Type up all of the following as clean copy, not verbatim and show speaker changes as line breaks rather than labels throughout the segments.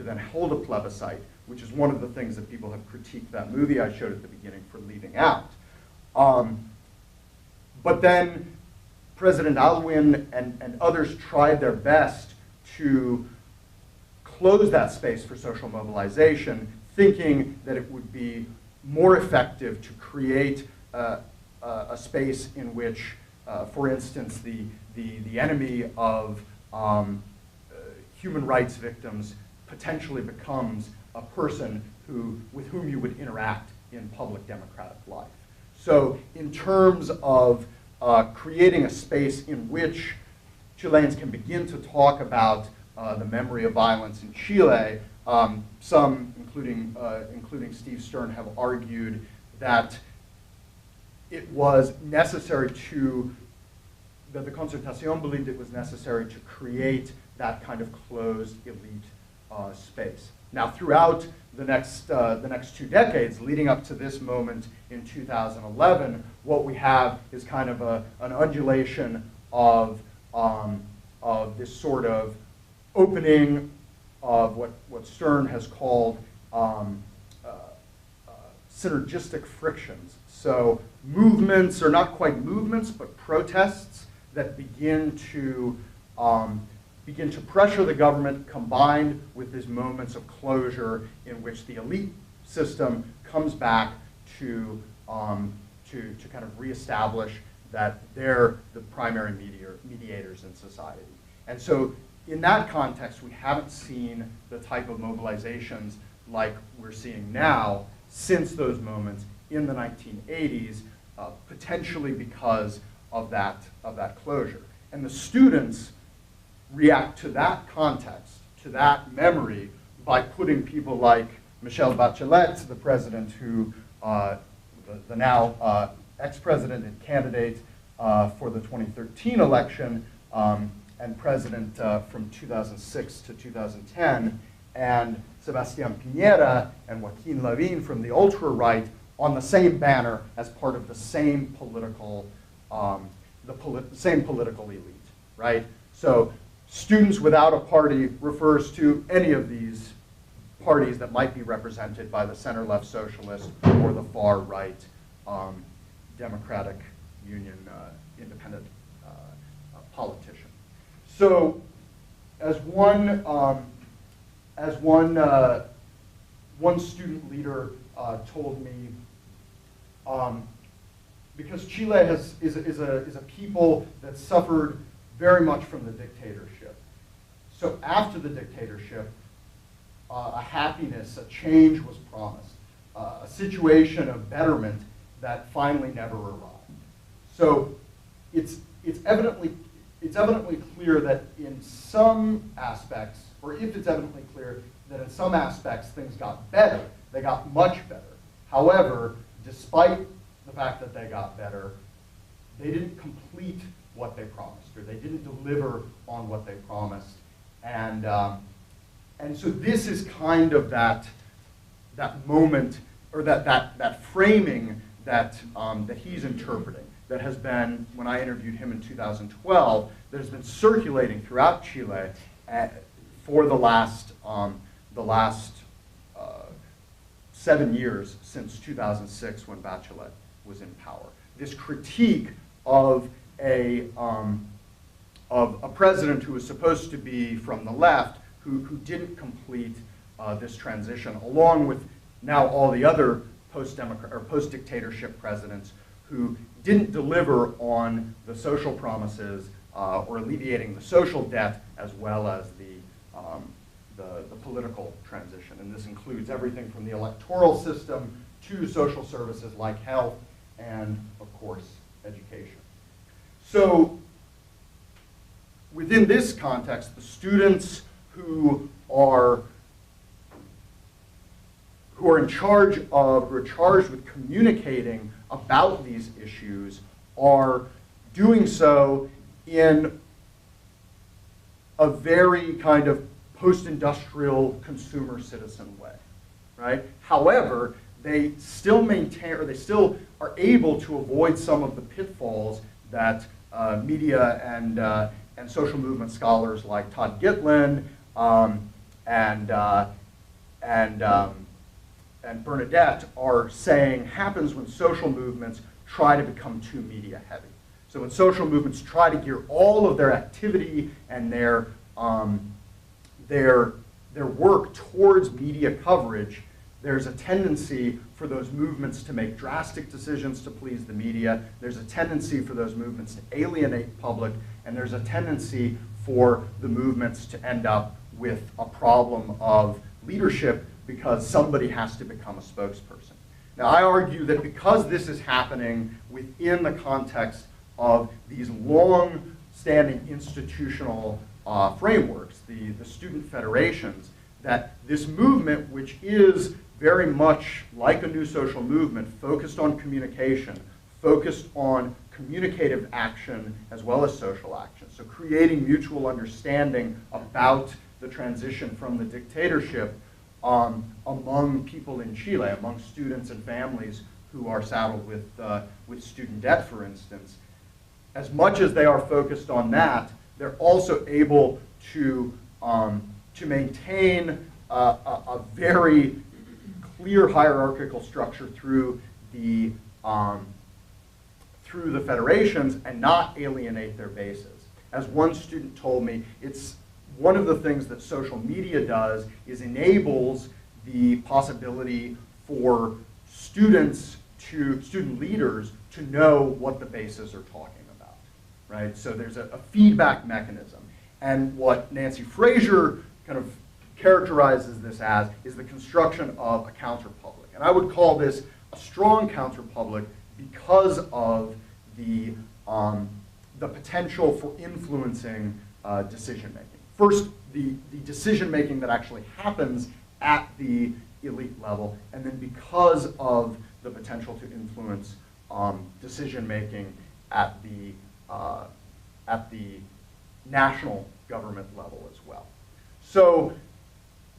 to then hold a plebiscite, which is one of the things that people have critiqued that movie I showed at the beginning for leaving out. But then President Aylwin and others tried their best to close that space for social mobilization, thinking that it would be more effective to create a space in which, for instance, the enemy of human rights victims potentially becomes a person with whom you would interact in public democratic life. So in terms of creating a space in which Chileans can begin to talk about the memory of violence in Chile, some, including Steve Stern, have argued that it was necessary that the Concertación believed it was necessary to create that kind of closed elite space. Now, throughout the next 2 decades, leading up to this moment in 2011, what we have is kind of an undulation of this sort of opening of what Stern has called synergistic frictions. So movements, or not quite movements, but protests that begin to pressure the government, combined with these moments of closure in which the elite system comes back to kind of reestablish that they're the primary mediators in society. And so in that context, we haven't seen the type of mobilizations like we're seeing now since those moments in the 1980s, potentially because of that closure. And the students react to that context, to that memory, by putting people like Michelle Bachelet, the president who, the now ex-president and candidate for the 2013 election, and president from 2006 to 2010, and Sebastián Piñera and Joaquín Lavín from the ultra-right on the same banner as part of the same political, same political elite, right? So Students Without a Party refers to any of these parties that might be represented by the center-left socialist or the far-right Democratic Union independent politician. So, as one student leader told me, because Chile is a people that suffered very much from the dictatorship. So after the dictatorship, a happiness, a change was promised, a situation of betterment that finally never arrived. So it's evidently clear that in some aspects, or if it's evidently clear that in some aspects things got better, they got much better. However, despite the fact that they got better, they didn't complete what they promised, or they didn't deliver on what they promised. And so this is kind of that moment, or that framing that he's interpreting, that has been, when I interviewed him in 2012, that has been circulating throughout Chile for the last 7 years, since 2006, when Bachelet was in power. This critique of a president who was supposed to be from the left, who didn't complete this transition, along with now all the other post-dictatorship presidents who didn't deliver on the social promises or alleviating the social debt, as well as the political transition. And this includes everything from the electoral system to social services like health and, of course, education. So within this context, the students who are charged with communicating about these issues are doing so in a very kind of post-industrial consumer citizen way, right? However, they still maintain, or they still are able to avoid some of the pitfalls that media and social movement scholars like Todd Gitlin and and Bernadette are saying happens when social movements try to become too media heavy. So when social movements try to gear all of their activity and their work towards media coverage, there's a tendency for those movements to make drastic decisions to please the media. There's a tendency for those movements to alienate the public, and there's a tendency for the movements to end up with a problem of leadership because somebody has to become a spokesperson. Now, I argue that because this is happening within the context of these long-standing institutional frameworks, the student federations, that this movement, which is very much like a new social movement, focused on communication, focused on communicative action as well as social action, so creating mutual understanding about the transition from the dictatorship among people in Chile, among students and families who are saddled with student debt, for instance. As much as they are focused on that, they're also able to maintain a very clear hierarchical structure through the federations and not alienate their bases. As one student told me, it's one of the things that social media does is enables the possibility for student leaders to know what the bases are talking about, right? So there's a feedback mechanism. And what Nancy Fraser kind of characterizes this as is the construction of a counterpublic. And I would call this a strong counterpublic because of the potential for influencing decision making. First, the decision making that actually happens at the elite level, and then because of the potential to influence decision making at the national government level as well. So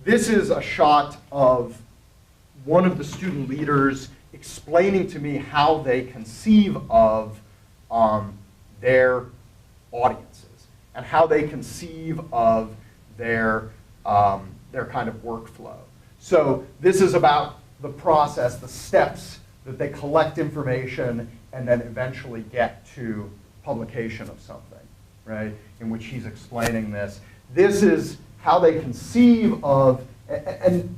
this is a shot of one of the student leaders explaining to me how they conceive of their audiences and how they conceive of their kind of workflow. So this is about the process, the steps that they collect information and then eventually get to publication of something, right? In which he's explaining this. This is how they conceive of, and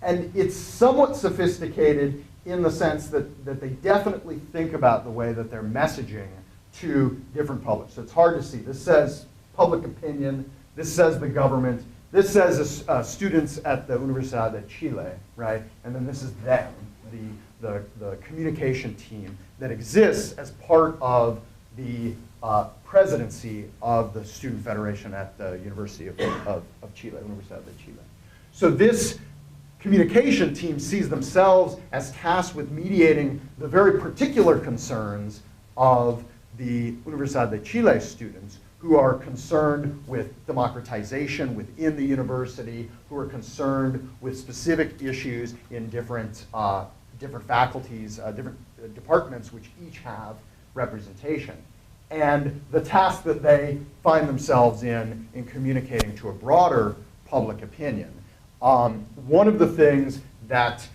it's somewhat sophisticated in the sense that they definitely think about the way that they're messaging to different publics. So it's hard to see. This says public opinion. This says the government. This says students at the Universidad de Chile, right? And then this is them, the communication team that exists as part of the presidency of the Student Federation at the University of Chile, Universidad de Chile. So this communication team sees themselves as tasked with mediating the very particular concerns of the Universidad de Chile students who are concerned with democratization within the university, who are concerned with specific issues in different faculties, different departments which each have representation. And the task that they find themselves in communicating to a broader public opinion. One of the things that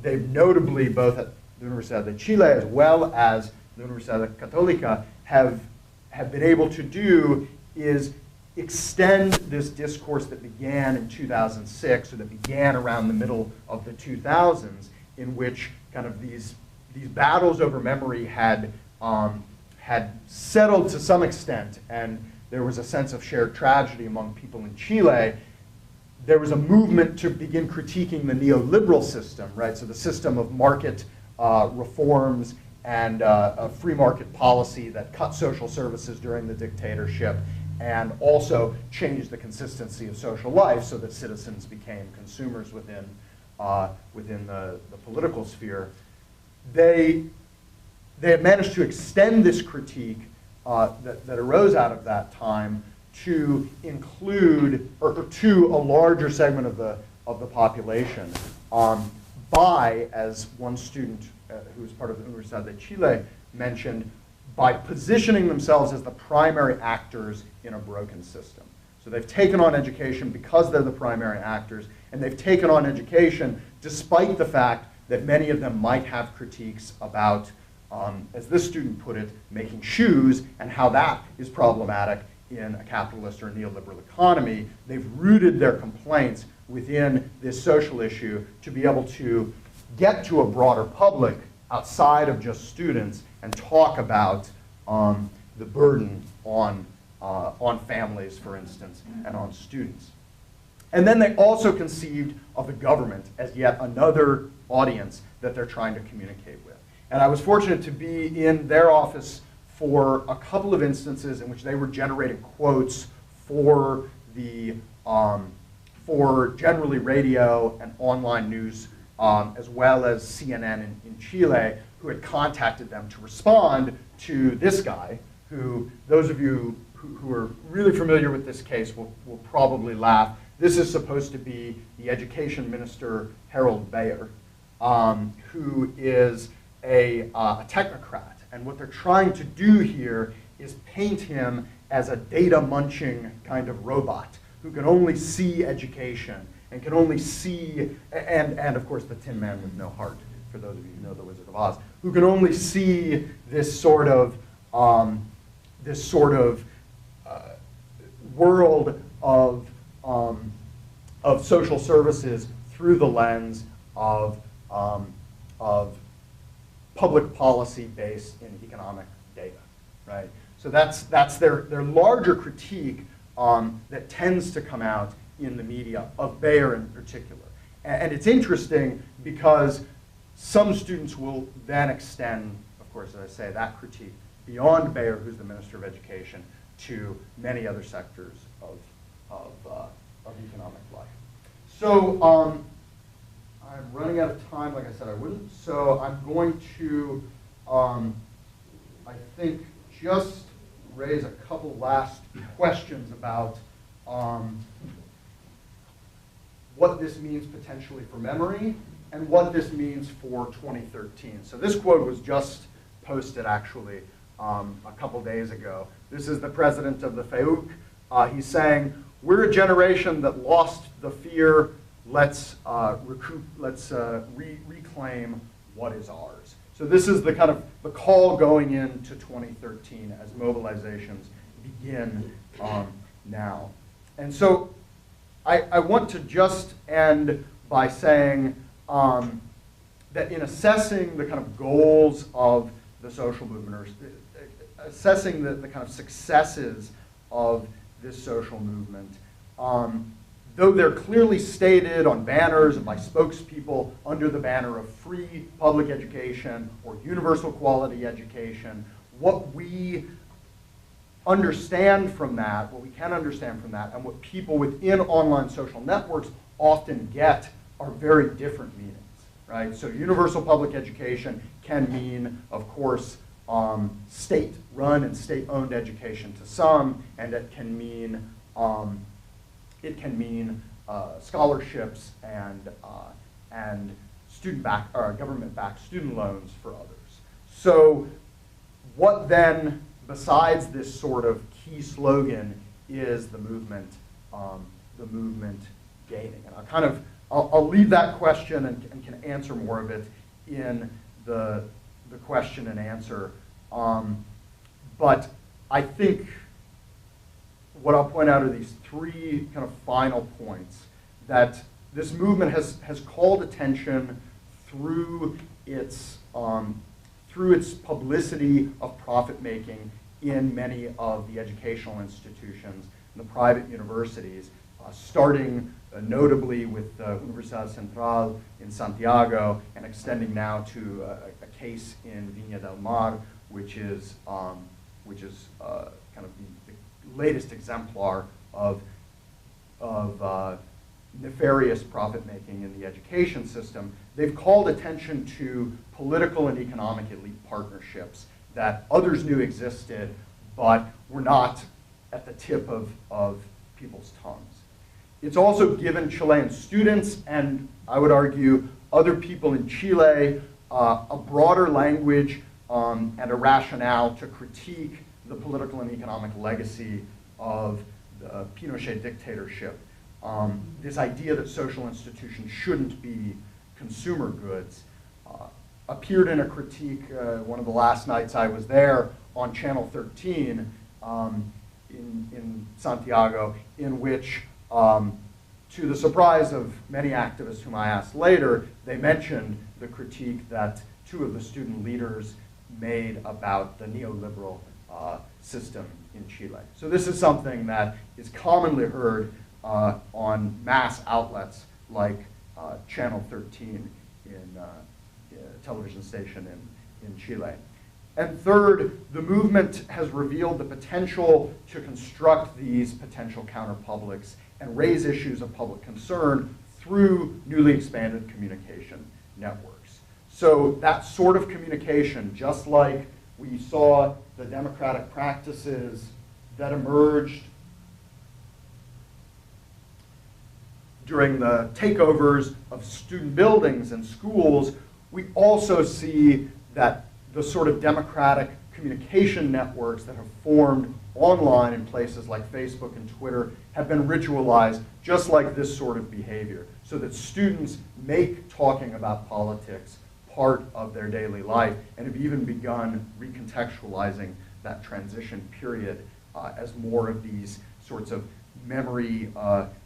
they've notably, both at the Universidad de Chile as well as the Universidad Católica, have been able to do is extend this discourse that began in 2006, or that began around the middle of the 2000s, in which kind of these battles over memory had settled to some extent, and there was a sense of shared tragedy among people in Chile. There was a movement to begin critiquing the neoliberal system, right? So the system of market reforms and a free market policy that cut social services during the dictatorship and also changed the consistency of social life so that citizens became consumers within the political sphere. They had managed to extend this critique that arose out of that time to include, or to a larger segment of the population by, as one student who was part of the Universidad de Chile mentioned, by positioning themselves as the primary actors in a broken system. So they've taken on education because they're the primary actors, and they've taken on education despite the fact that many of them might have critiques about, as this student put it, making shoes and how that is problematic in a capitalist or neoliberal economy. They've rooted their complaints within this social issue to be able to get to a broader public outside of just students and talk about the burden on families, for instance, and on students. And then they also conceived of the government as yet another audience that they're trying to communicate with. And I was fortunate to be in their office for a couple of instances in which they were generating quotes for the for generally radio and online news, as well as CNN in Chile, who had contacted them to respond to this guy, who those of you who are really familiar with this case will probably laugh. This is supposed to be the education minister, Harold Bayer, who is a technocrat. And what they're trying to do here is paint him as a data-munching kind of robot who can only see education and can only see, and of course the Tin Man with no heart, for those of you who know The Wizard of Oz, who can only see this sort of world of social services through the lens of public policy based in economic data, right? So that's their larger critique that tends to come out in the media, of Bayer in particular. And it's interesting because some students will then extend, of course, as I say, that critique beyond Bayer, who's the Minister of Education, to many other sectors of economic life. So I'm running out of time, like I said I wouldn't. So I'm going to, I think, just raise a couple last questions about what this means potentially for memory and what this means for 2013. So this quote was just posted actually a couple days ago. This is the president of the FEUC. He's saying, "We're a generation that lost the fear. Let's reclaim what is ours." So this is the kind of the call going into 2013 as mobilizations begin now. And so I want to just end by saying that in assessing the kind of goals of the social movement, or assessing the kind of successes of this social movement, though they're clearly stated on banners and by spokespeople under the banner of free public education or universal quality education, what we understand from that, what we can understand from that, and what people within online social networks often get are very different meanings, right? So universal public education can mean, of course, state-run and state-owned education to some, and it can mean scholarships and government-backed student loans for others. So, what then, besides this sort of key slogan, is the movement gaining? And I'll leave that question and can answer more of it in the question and answer. But I think what I'll point out are these three kind of final points, that this movement has called attention through its publicity of profit making in many of the educational institutions and the private universities, starting notably with Universidad Central in Santiago and extending now to a case in Viña del Mar, which is kind of the latest exemplar of nefarious profit-making in the education system. They've called attention to political and economic elite partnerships that others knew existed, but were not at the tip of people's tongues. It's also given Chilean students, and I would argue other people in Chile, a broader language and a rationale to critique the political and economic legacy of the Pinochet dictatorship, this idea that social institutions shouldn't be consumer goods appeared in a critique one of the last nights I was there on Channel 13 in Santiago, in which, to the surprise of many activists whom I asked later, they mentioned the critique that two of the student leaders made about the neoliberal system in Chile. So this is something that is commonly heard on mass outlets like Channel 13 in television station in Chile. And third, the movement has revealed the potential to construct these potential counterpublics and raise issues of public concern through newly expanded communication networks. So that sort of communication, just like we saw the democratic practices that emerged during the takeovers of student buildings and schools, we also see that the sort of democratic communication networks that have formed online in places like Facebook and Twitter have been ritualized just like this sort of behavior, so that students make talking about politics part of their daily life and have even begun recontextualizing that transition period as more of these sorts of memory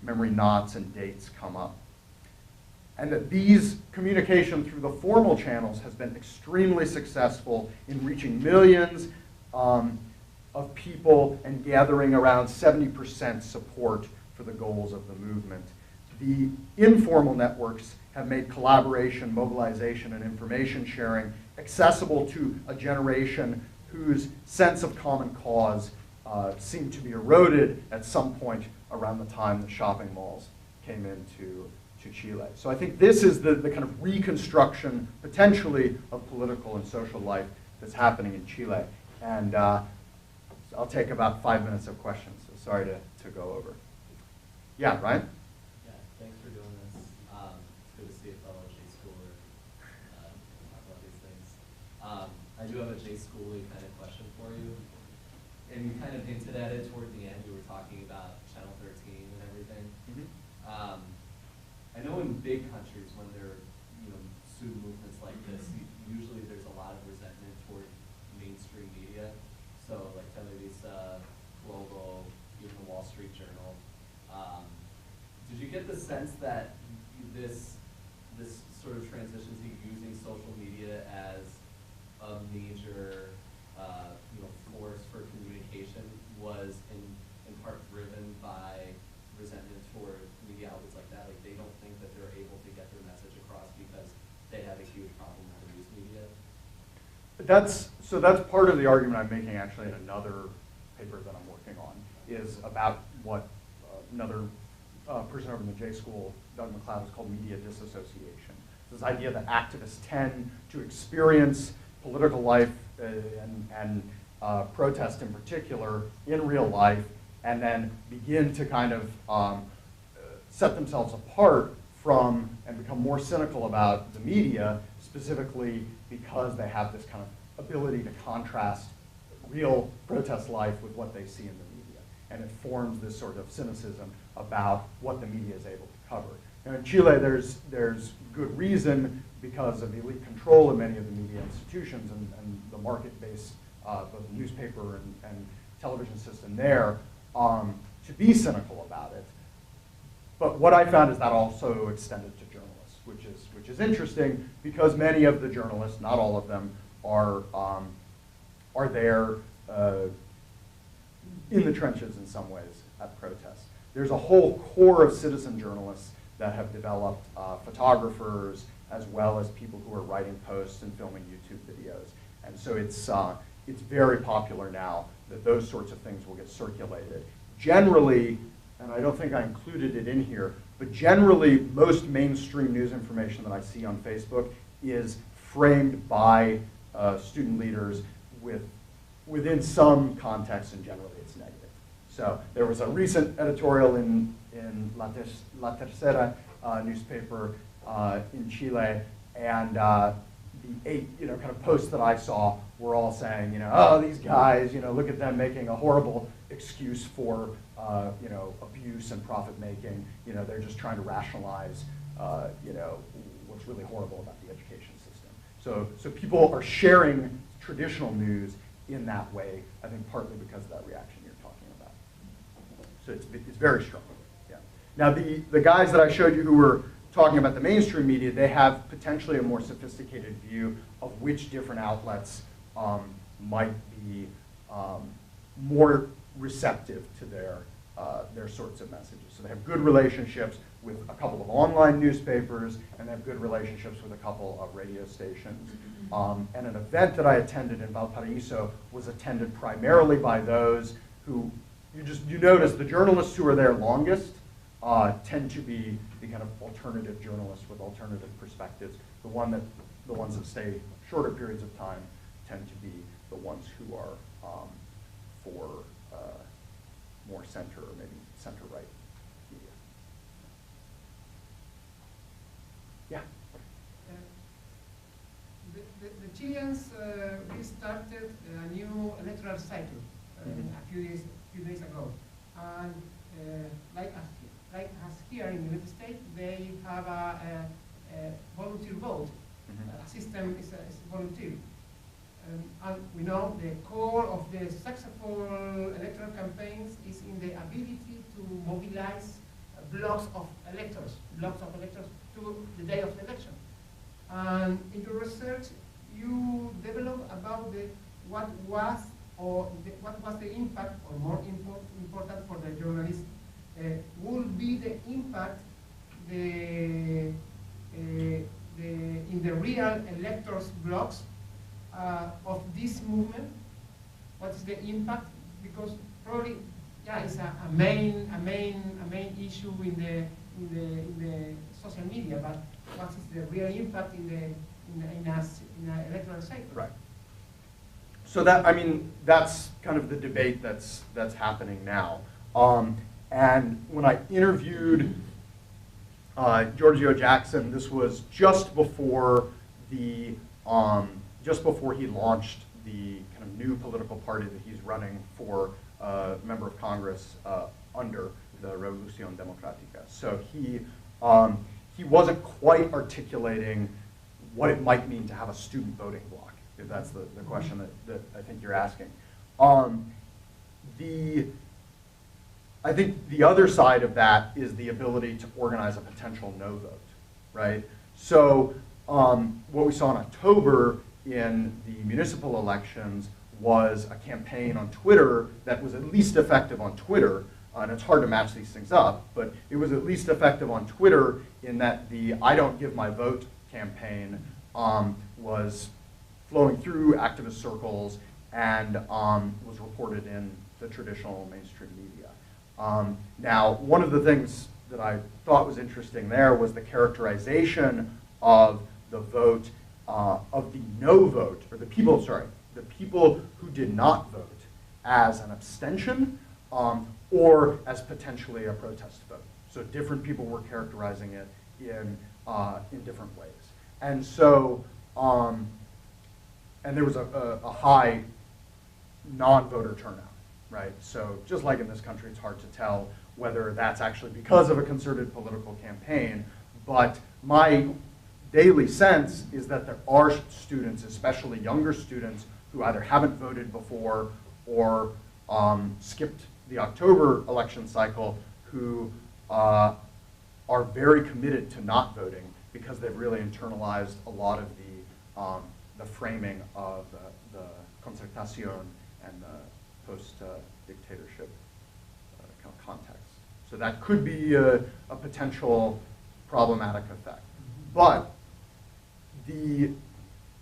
knots and dates come up. And that these communication through the formal channels has been extremely successful in reaching millions of people and gathering around 70% support for the goals of the movement. The informal networks have made collaboration, mobilization, and information sharing accessible to a generation whose sense of common cause seemed to be eroded at some point around the time the shopping malls came into Chile. So I think this is the kind of reconstruction, potentially, of political and social life that's happening in Chile. And I'll take about 5 minutes of questions, so sorry to go over. Yeah, Ryan?
Yeah, thanks for doing this. It's good to see a fellow J schooler talk about these things. I do have a J schooly kind of question for you. And you kind of hinted at it toward the end. You were talking about Channel 13 and everything. Mm-hmm. I know in big countries, when there are student movements like this, usually there's a lot of resentment toward mainstream media. So like Televisa, Globo, even the Wall Street Journal. Did you get the sense that this sort of transition to using social media as a major force for communication was in part driven by resentment toward media outlets like that? Like they don't think that they're able to get their message across because they have a huge problem with the news media?
That's part of the argument I'm making actually in another paper that I'm working on, is about what another person over in the J School, Doug McLeod, has called media disassociation. This idea that activists tend to experience political life and protest in particular in real life, and then begin to kind of set themselves apart from and become more cynical about the media, specifically because they have this kind of ability to contrast real protest life with what they see in the media. And it forms this sort of cynicism about what the media is able to cover. Now in Chile, there's good reason, because of elite control in many of the media institutions and the market-based both newspaper and television system there, to be cynical about it. But what I found is that also extended to journalists, which is interesting, because many of the journalists, not all of them, are there in the trenches in some ways at protests. There's a whole core of citizen journalists that have developed, photographers, as well as people who are writing posts and filming YouTube videos. And so it's very popular now that those sorts of things will get circulated. Generally, and I don't think I included it in here, but generally most mainstream news information that I see on Facebook is framed by student leaders within some context, and generally it's negative. So there was a recent editorial in La Tercera newspaper in Chile, and the 8 kind of posts that I saw were all saying, oh, these guys, look at them making a horrible excuse for abuse and profit making. They're just trying to rationalize what's really horrible about the education system. So people are sharing traditional news in that way, I think partly because of that reaction you're talking about. So it's very strong. Yeah. Now the guys that I showed you who were talking about the mainstream media, they have potentially a more sophisticated view of which different outlets might be more receptive to their sorts of messages. So they have good relationships with a couple of online newspapers, and they have good relationships with a couple of radio stations. And an event that I attended in Valparaiso was attended primarily by those who, you notice the journalists who are there longest tend to be the kind of alternative journalists with alternative perspectives. The ones that stay shorter periods of time tend to be the ones who are for more center or maybe center-right media. Yeah?
The Chileans restarted a new electoral cycle a few days ago. And like us here in the United States, they have a volunteer vote. System is volunteer. And we know the core of the successful electoral campaigns is in the ability to mobilize blocks of electors to the day of the election. And in your research, you developed about what was the impact, or more important for the journalists, would be the impact in the real electors blocks of this movement. What is the impact? Because probably, yeah, it's a main issue in the social media. But what is the real impact in an electoral cycle?
Right. So that's kind of the debate that's happening now. And when I interviewed Giorgio Jackson, this was just before he launched the kind of new political party that he's running for member of Congress under the Revolución Democrática. So he wasn't quite articulating what it might mean to have a student voting bloc, if that's the question that I think you're asking. I think the other side of that is the ability to organize a potential no vote, right? So what we saw in October in the municipal elections was a campaign on Twitter that was at least effective on Twitter, and it's hard to match these things up, but it was at least effective on Twitter in that the I Don't Give My Vote campaign was flowing through activist circles and was reported in the traditional mainstream media. Now, one of the things that I thought was interesting there was the characterization of the vote, of the no vote, or the people who did not vote as an abstention or as potentially a protest vote. So different people were characterizing it in different ways. And so, and there was a high non-voter turnout. Right? So just like in this country, it's hard to tell whether that's actually because of a concerted political campaign, but my daily sense is that there are students, especially younger students, who either haven't voted before or skipped the October election cycle, who are very committed to not voting because they've really internalized a lot of the framing of the concertación and the post-dictatorship kind of context. So that could be a potential problematic effect. But the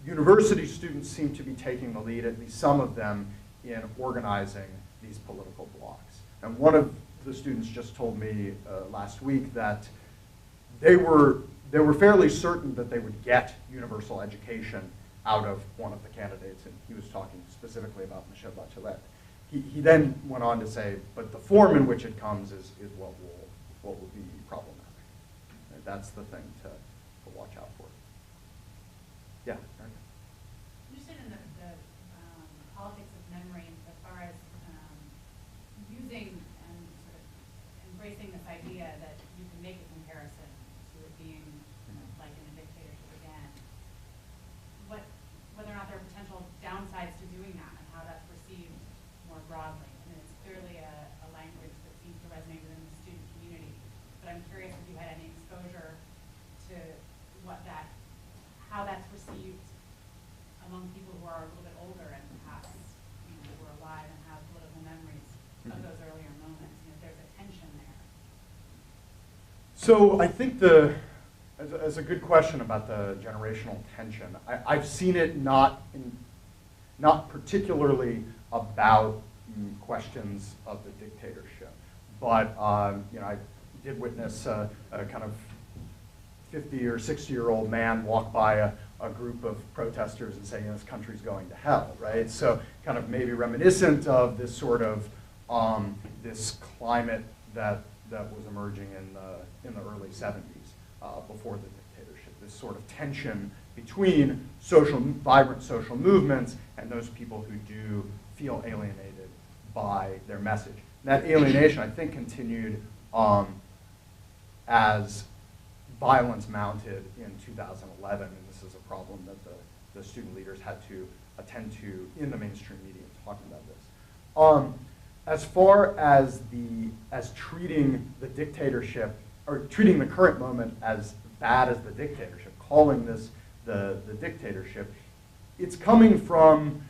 university students seem to be taking the lead, at least some of them, in organizing these political blocs. And one of the students just told me last week that they were fairly certain that they would get universal education out of one of the candidates, and he was talking specifically about Michelle Bachelet. He then went on to say, but the form in which it comes is what will be problematic. And that's the thing to watch out for. Yeah. Erica?
I'm interested in the politics of memory as far as using and sort of embracing this idea that you can make a comparison to it being like in a dictatorship again, whether or not there are potential downsides to doing that and how that's perceived more broadly. I mean, it's clearly a language that seems to resonate within the student community, but I'm curious if you had any exposure to how that's perceived among people who are a little bit older and perhaps who are alive and have political memories of those earlier moments. If there's a tension there.
So I think as a good question about the generational tension. I've seen it not particularly about questions of the dictatorship, but I did witness a kind of 50 or 60-year-old man walk by a group of protesters and say, this country's going to hell, right? So kind of maybe reminiscent of this sort of this climate that was emerging in the early 70s before the dictatorship. This sort of tension between vibrant social movements and those people who do feel alienated by their message. And that alienation, I think, continued as violence mounted in 2011, and this is a problem that the student leaders had to attend to in the mainstream media talking about this. As far as treating the dictatorship, or treating the current moment as bad as the dictatorship, calling this the dictatorship, it's coming from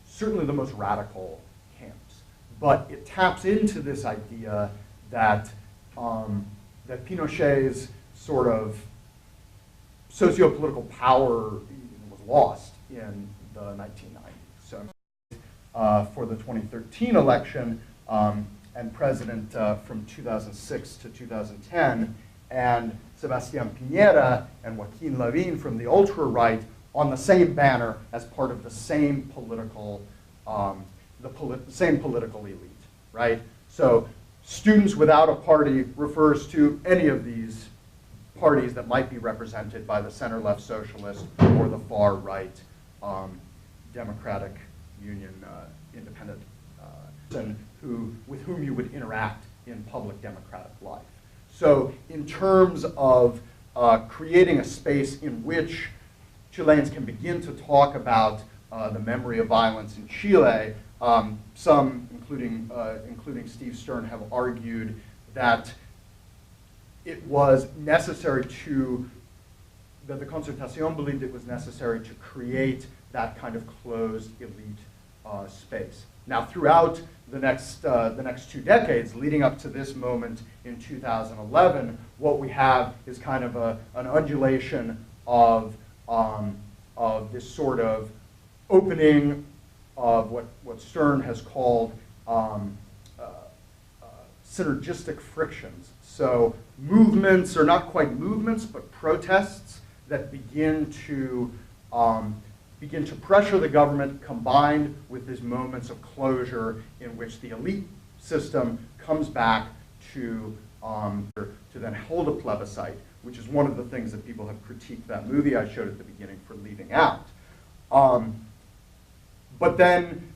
certainly the most radical camps, but it taps into this idea that that Pinochet's sort of socio-political power was lost in the 1990s. So for the 2013 election, and president from 2006 to 2010, and Sebastián Piñera and Joaquín Lavín from the ultra-right on the same banner as part of the same political, same political elite, right? So Students Without a Party refers to any of these parties that might be represented by the center-left socialist or the far-right Democratic Union independent person with whom you would interact in public democratic life. So in terms of creating a space in which Chileans can begin to talk about the memory of violence in Chile, some, including Steve Stern, have argued that it was necessary that the Concertación believed it was necessary to create that kind of closed elite space. Now, throughout the next 2 decades, leading up to this moment in 2011, what we have is kind of an undulation of this sort of opening of what Stern has called synergistic frictions. So movements, or not quite movements, but protests that begin to pressure the government, combined with these moments of closure in which the elite system comes back to then hold a plebiscite, which is one of the things that people have critiqued that movie I showed at the beginning for leaving out. But then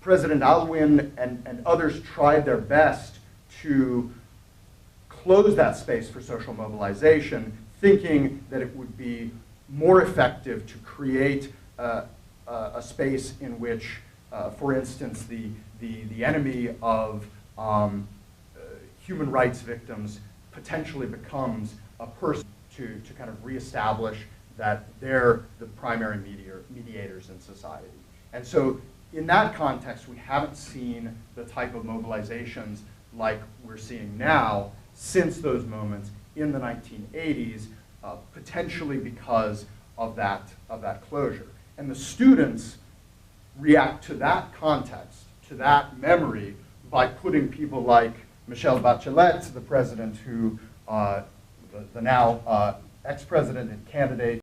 President Aylwin and others tried their best to close that space for social mobilization, thinking that it would be more effective to create a space in which, for instance, the enemy of human rights victims potentially becomes a person to kind of reestablish that they're the primary mediators in society. And so in that context, we haven't seen the type of mobilizations like we're seeing now since those moments in the 1980s, potentially because of that closure. And the students react to that context, to that memory, by putting people like Michelle Bachelet, the president who, the now ex-president and candidate